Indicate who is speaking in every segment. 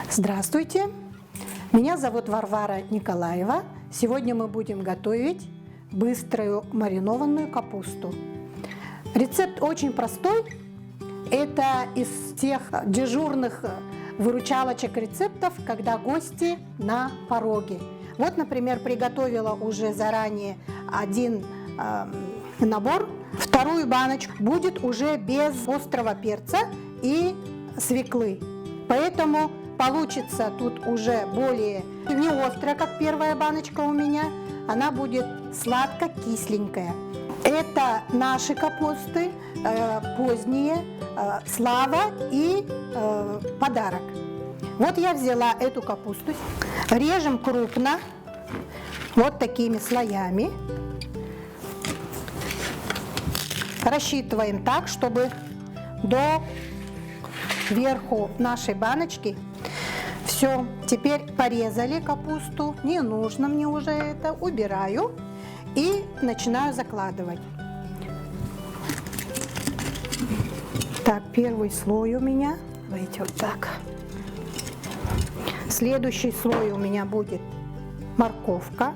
Speaker 1: Здравствуйте! Меня зовут Варвара Николаева. Сегодня мы будем готовить быструю маринованную капусту. Рецепт очень простой. Это из тех дежурных выручалочек рецептов, когда гости на пороге. Вот, например, приготовила уже заранее один набор. Вторую баночку будет уже без острого перца и свеклы. Поэтому получится тут уже более не острая, как первая баночка у меня. Она будет сладко-кисленькая. Это наши капусты, поздние, Слава и Подарок. Вот я взяла эту капусту. Режем крупно, вот такими слоями. Рассчитываем так, чтобы до верху нашей баночки. Все, теперь порезали капусту, не нужно мне уже это, убираю и начинаю закладывать. Так, первый слой у меня, давайте вот так. Следующий слой у меня будет морковка.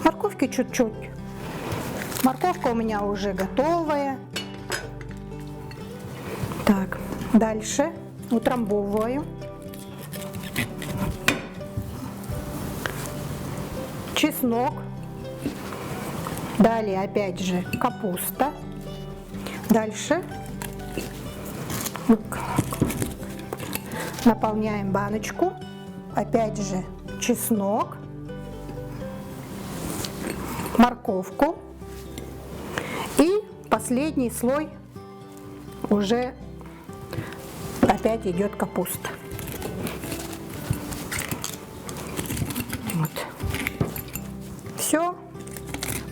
Speaker 1: Морковки чуть-чуть. Морковка у меня уже готовая. Так, дальше утрамбовываю. Чеснок. Далее опять же капуста. Дальше наполняем баночку. Опять же чеснок, морковку. И последний слой уже опять идет капуста. Вот. Все,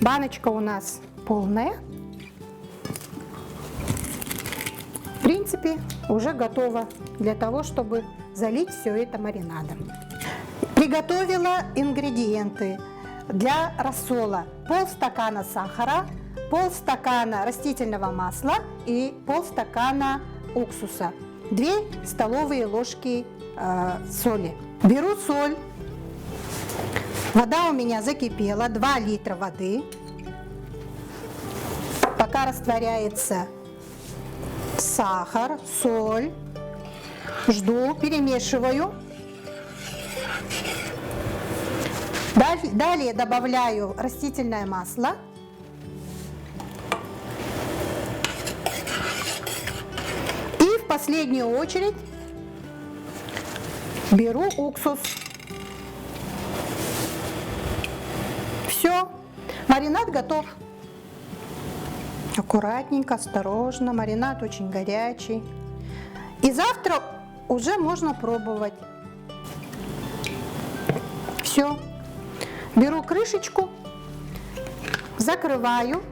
Speaker 1: баночка у нас полная. В принципе, уже готова для того, чтобы залить все это маринадом. Приготовила ингредиенты для рассола: полстакана сахара, полстакана растительного масла и полстакана уксуса, 2 столовые ложки соли. Беру соль. Вода у меня закипела, 2 литра воды. Пока растворяется сахар, соль, жду, перемешиваю. Далее добавляю растительное масло. И в последнюю очередь беру уксус. Все, маринад готов. Аккуратненько, осторожно, маринад очень горячий. И завтра уже можно пробовать. Все, беру крышечку, закрываю,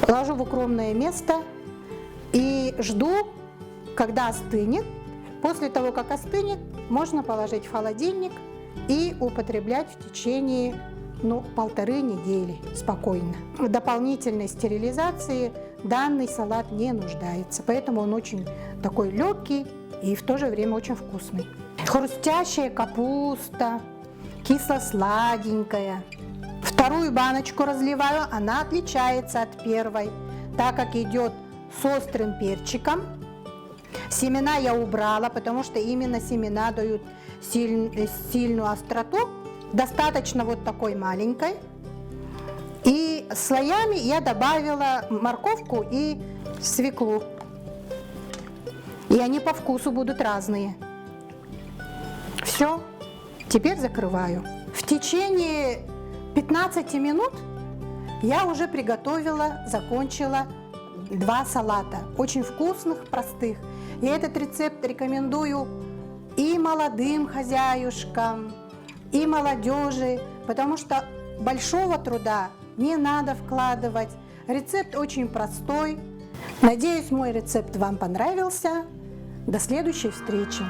Speaker 1: ложу в укромное место и жду, когда остынет. После того, как остынет, можно положить в холодильник и употреблять в течение 1,5 недели спокойно. В дополнительной стерилизации данный салат не нуждается, поэтому он очень такой легкий и в то же время очень вкусный. Хрустящая капуста, кисло-сладенькая. Вторую баночку разливаю, она отличается от первой, так как идет с острым перчиком. Семена я убрала, потому что именно семена дают сильную остроту. Достаточно вот такой маленькой. И слоями я добавила морковку и свеклу. И они по вкусу будут разные. Все, теперь закрываю. В течение 15 минут я уже приготовила, закончила 2 салата. Очень вкусных, простых. Я этот рецепт рекомендую и молодым хозяюшкам, и молодежи, потому что большого труда не надо вкладывать. Рецепт очень простой. Надеюсь, мой рецепт вам понравился. До следующей встречи!